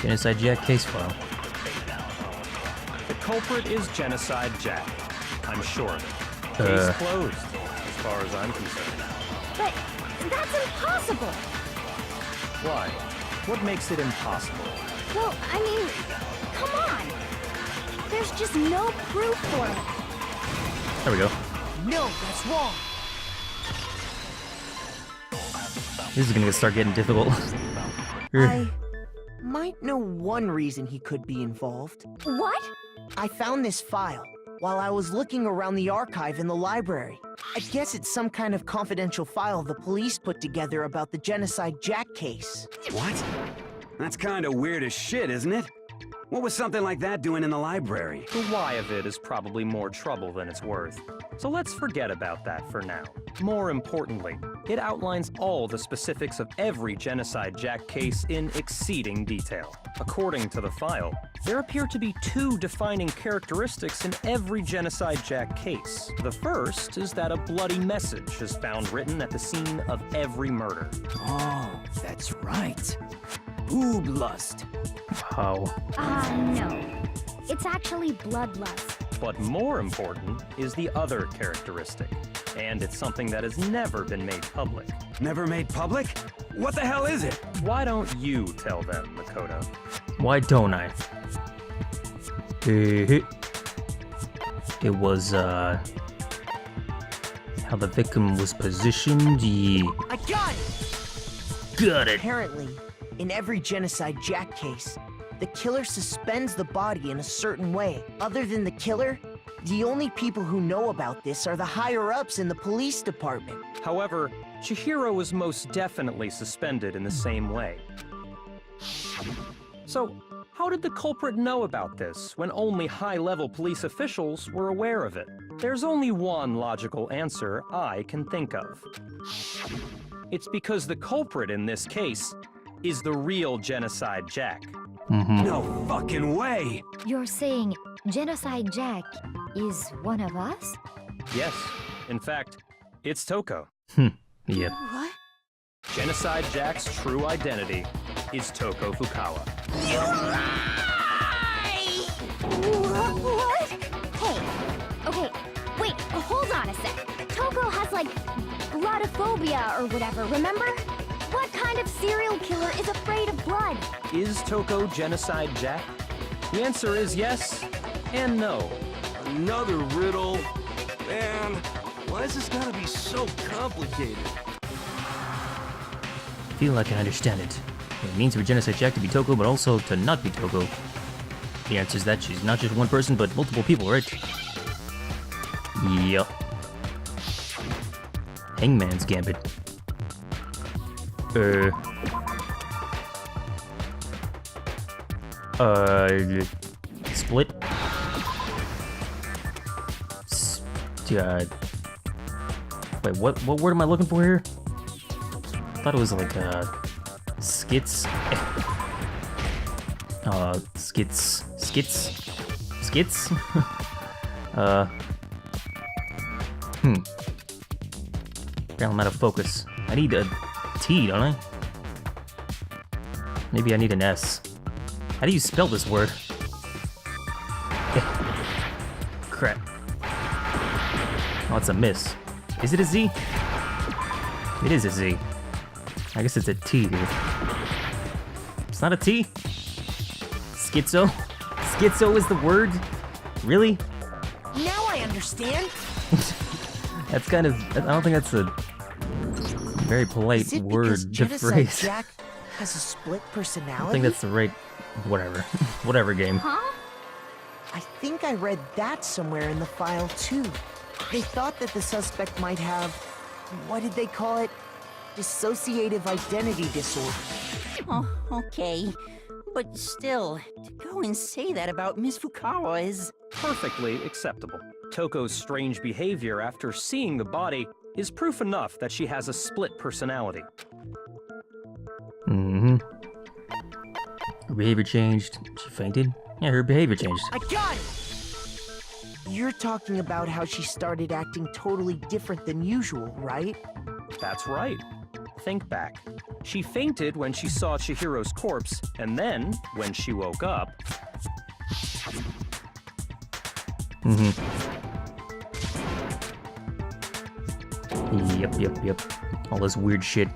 Genocide Jack case file. The culprit is Genocide Jack. I'm sure of it. Case closed, as far as I'm concerned. But that's impossible! Why? What makes it impossible? Well, I mean, come on! There's just no proof for it. There we go. No, that's wrong. This is gonna start getting difficult. I might know one reason he could be involved. What? I found this file while I was looking around the archive in the library. I guess it's some kind of confidential file the police put together about the Genocide Jack case. What? That's kind of weird as shit, isn't it? What was something like that doing in the library? The why of it is probably more trouble than it's worth. So let's forget about that for now. More importantly, it outlines all the specifics of every Genocide Jack case in exceeding detail. According to the file, there appear to be two defining characteristics in every Genocide Jack case. The first is that a bloody message is found written at the scene of every murder. Oh, that's right. Booblust. Wow. No. It's actually bloodlust. But more important is the other characteristic, and it's something that has never been made public. Never made public? What the hell is it? Why don't you tell them, Makoto? Why don't I? It was, how the victim was positioned, yeah. I got it! Got it! Apparently, in every Genocide Jack case, the killer suspends the body in a certain way. Other than the killer, the only people who know about this are the higher-ups in the police department. However, Chihiro was most definitely suspended in the same way. So, how did the culprit know about this when only high-level police officials were aware of it? There's only one logical answer I can think of. It's because the culprit in this case is the real Genocide Jack. No fucking way! You're saying Genocide Jack is one of us? Yes, in fact, it's Toko. Yep. What? Genocide Jack's true identity is Toko Fukawa. What? Hey, okay, wait, hold on a sec. Toko has like bloodophobia or whatever, remember? What kind of serial killer is afraid of blood? Is Toko Genocide Jack? The answer is yes and no. Another riddle? Man, why is this gotta be so complicated? I feel like I understand it. It means for Genocide Jack to be Toko, but also to not be Toko. The answer is that she's not just one person, but multiple people, right? Yup. Hangman's gambit. Split. Wait, what word am I looking for here? I thought it was like, skits. Skits? Apparently I'm out of focus. I need a T, don't I? Maybe I need an S. How do you spell this word? Crap. Oh, it's a miss. Is it a Z? It is a Z. I guess it's a T here. It's not a T? Schizo? Schizo is the word? Really? Now I understand. That's kind of... I don't think that's a very polite Is it word because to Genocide phrase. Jack has a split personality? I think that's the right... Whatever. Whatever game. Huh? I think I read that somewhere in the file, too. They thought that the suspect might have... what did they call it? Dissociative identity disorder. Oh, okay. But still, to go and say that about Miss Fukawa is... Perfectly acceptable. Toko's strange behavior after seeing the body is proof enough that she has a split personality. Her behavior changed. She fainted. Yeah, her behavior changed. I got it! You're talking about how she started acting totally different than usual, right? That's right. Think back. She fainted when she saw Chihiro's corpse, and then, when she woke up... Yep. All this weird shit.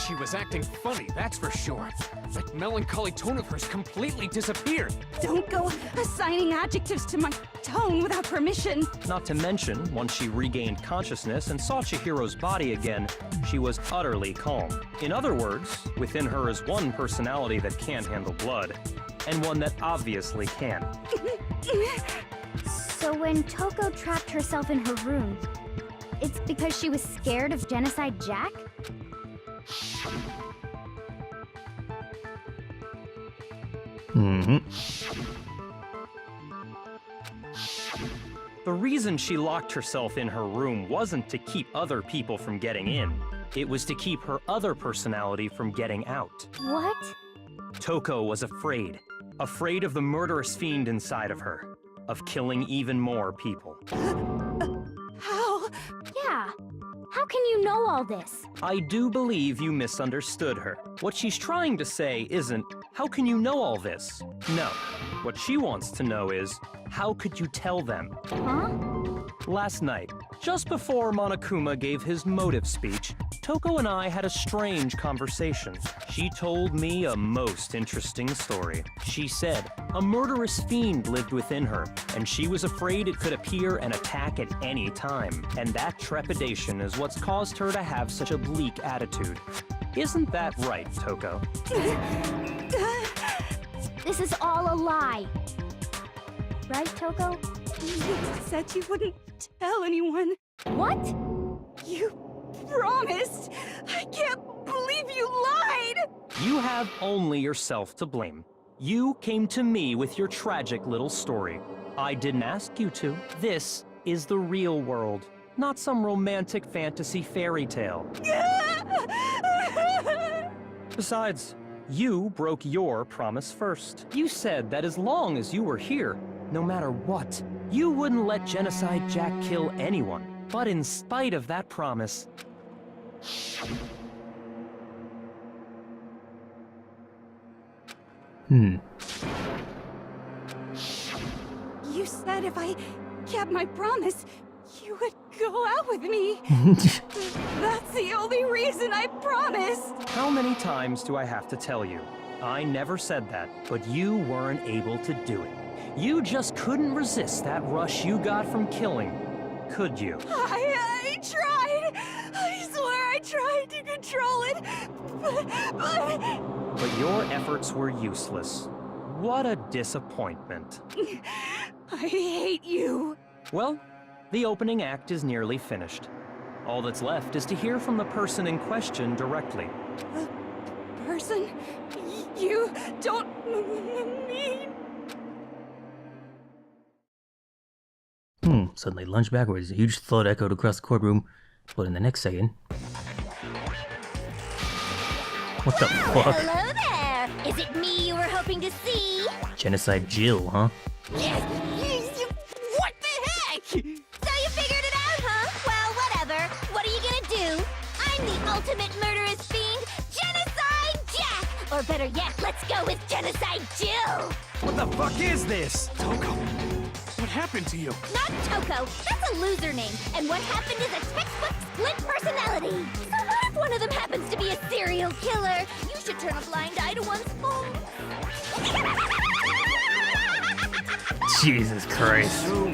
She was acting funny, that's for sure. That melancholy tone of hers completely disappeared. Don't go assigning adjectives to my tone without permission. Not to mention, once she regained consciousness and saw Chihiro's body again, she was utterly calm. In other words, within her is one personality that can't handle blood, and one that obviously can. So when Toko trapped herself in her room, it's because she was scared of Genocide Jack? The reason she locked herself in her room wasn't to keep other people from getting in. It was to keep her other personality from getting out. What? Toko was afraid. Afraid of the murderous fiend inside of her. Of killing even more people. How? Yeah. How can you know all this? I do believe you misunderstood her. What she's trying to say isn't, how can you know all this? No. What she wants to know is, how could you tell them? Huh? Last night, just before Monokuma gave his motive speech, Toko and I had a strange conversation. She told me a most interesting story. She said a murderous fiend lived within her, and she was afraid it could appear and attack at any time. And that trepidation is what's caused her to have such a bleak attitude. Isn't that right, Toko? This is all a lie. Right, Toko? You said you wouldn't tell anyone. What? You promised. I can't believe you lied. You have only yourself to blame. You came to me with your tragic little story. I didn't ask you to. This is the real world, not some romantic fantasy fairy tale. Besides, you broke your promise first. You said that as long as you were here, no matter what, you wouldn't let Genocide Jack kill anyone. But in spite of that promise... You said if I kept my promise, you would go out with me. That's the only reason I promised. How many times do I have to tell you? I never said that, but you weren't able to do it. You just couldn't resist that rush you got from killing, could you? I tried. I swear I tried to control it, but... But your efforts were useless. What a disappointment. I hate you. Well, the opening act is nearly finished. All that's left is to hear from the person in question directly. The person you don't mean... Suddenly lunged backwards. A huge thud echoed across the courtroom. But in the next second... What the fuck? Hello there! Is it me you were hoping to see? Genocide Jill, huh? Yes! What the heck? So you figured it out, huh? Well, whatever. What are you gonna do? I'm the ultimate murderous fiend, Genocide Jack! Or better yet, let's go with Genocide Jill! What the fuck is this? Toko, what happened to you? Not Toko. That's a loser name. And what happened is a textbook split personality. So what if one of them happens to be a serial killer? You should turn a blind eye to one's faults. Jesus Christ. So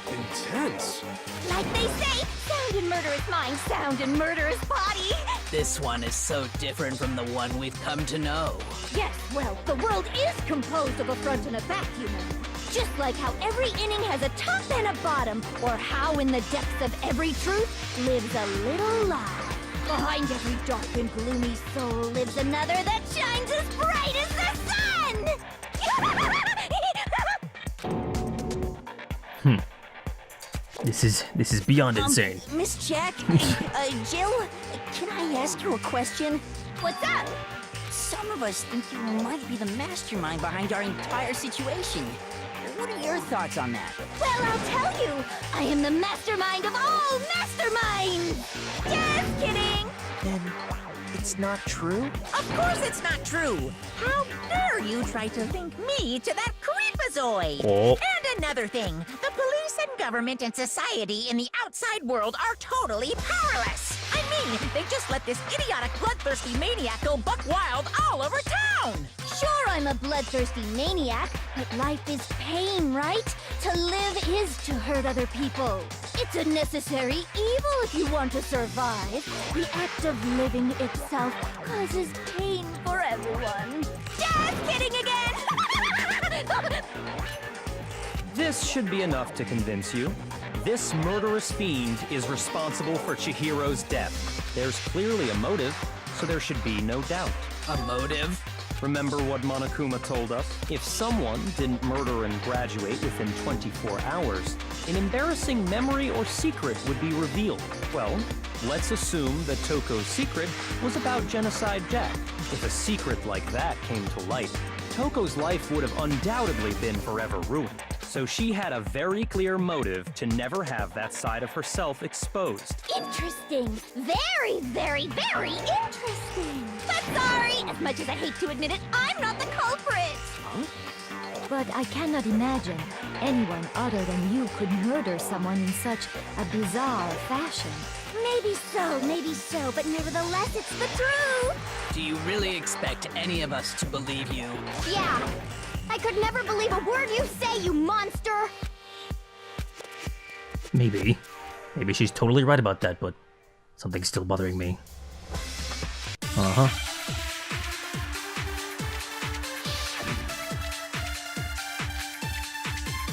intense. Like they say, sound in murderous mind, sound in murderous body. This one is so different from the one we've come to know. Yes, well, the world is composed of a front and a back, you know. Just like how every inning has a top and a bottom, or how in the depths of every truth lives a little lie. Behind every dark and gloomy soul lives another that shines as bright as the sun! This is beyond insane. Miss Jack, Jill, can I ask you a question? What's up? Some of us think you might be the mastermind behind our entire situation. what are your thoughts on that? Well, I'll tell you. I am the mastermind of all masterminds. Just kidding. Then it's not true? Of course it's not true! How dare you try to link me to that creepazoid? Oh. And another thing, the police and government and society in the outside world are totally powerless! I mean, they just let this idiotic bloodthirsty maniac go buck wild all over town! Sure, I'm a bloodthirsty maniac, but life is pain, right? To live is to hurt other people. It's a necessary evil if you want to survive. The act of living itself causes pain for everyone. Just kidding again! This should be enough to convince you. This murderous fiend is responsible for Chihiro's death. There's clearly a motive, so there should be no doubt. A motive? Remember what Monokuma told us? If someone didn't murder and graduate within 24 hours, an embarrassing memory or secret would be revealed. Well, let's assume that Toko's secret was about Genocide Jack. If a secret like that came to light, Toko's life would have undoubtedly been forever ruined. So she had a very clear motive to never have that side of herself exposed. Interesting. Very, very, very interesting. But sorry, as much as I hate to admit it, I'm not the culprit. But I cannot imagine anyone other than you could murder someone in such a bizarre fashion. Maybe so, but nevertheless, it's the truth. Do you really expect any of us to believe you? Yeah. I could never believe a word you say, you monster! Maybe. Maybe she's totally right about that, but something's still bothering me. Uh-huh.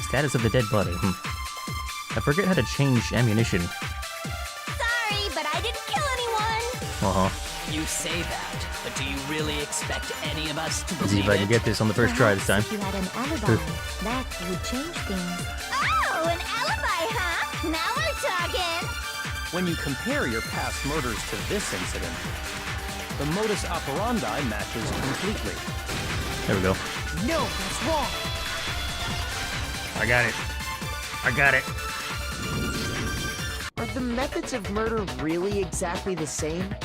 Status of the dead body. I forget how to change ammunition. Sorry, but I didn't kill anyone! Uh-huh. You say that, but do you really expect any of us to Let's see believe if I can it? get this on the first try this time. If you had an alibi, that would change things. Oh, an alibi, huh? Now we're talking! When you compare your past murders to this incident, the modus operandi matches completely. There we go. No, that's wrong. I got it. I got it. Are the methods of murder really exactly the same?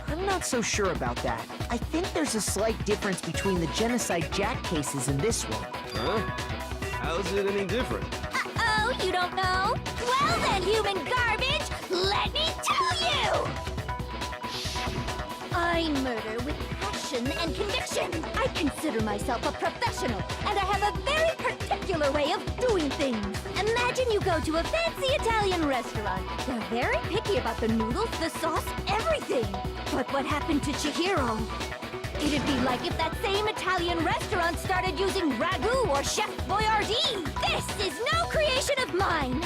I'm not so sure about that. I think there's a slight difference between the Genocide Jack cases and this one. Huh? How's it any different? Uh-oh, you don't know? Well then, human garbage, let me tell you! I murder with passion and conviction. I consider myself a professional, and I have a very particular way of doing things. Imagine you go to a fancy Italian restaurant. They're very picky about the noodles, the sauce, everything. But what happened to Chihiro? It'd be like if that same Italian restaurant started using ragu or Chef Boyardee. This is no creation of mine.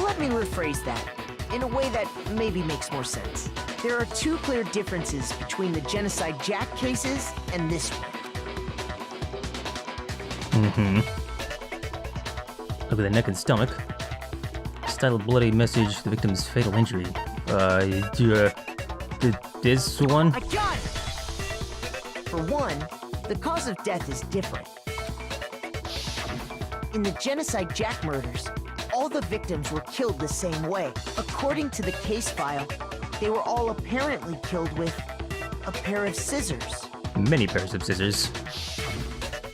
Let me rephrase that, in a way that maybe makes more sense. There are two clear differences between the Genocide Jack cases and this one. Look at the neck and stomach. Styled bloody message, the victim's fatal injury. This one? I got it! For one, the cause of death is different. In the Genocide Jack murders, all the victims were killed the same way. According to the case file, they were all apparently killed with a pair of scissors. Many pairs of scissors.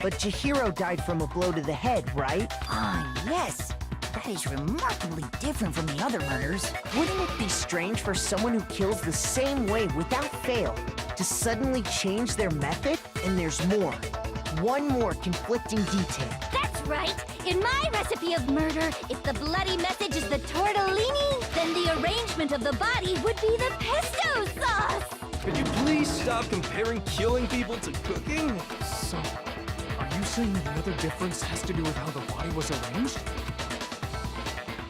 But Chihiro died from a blow to the head, right? Ah, yes. That is remarkably different from the other murders. Wouldn't it be strange for someone who kills the same way without fail to suddenly change their method? And there's more. One more conflicting detail. That's right. In my recipe of murder, if the bloody message is the tortellini, then the arrangement of the body would be the pesto sauce. Could you please stop comparing killing people to cooking? So, are you saying the other difference has to do with how the body was arranged?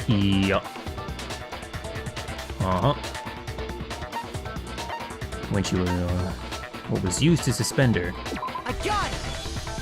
Yup. Uh-huh. When she was, what was used to suspend her. I got it!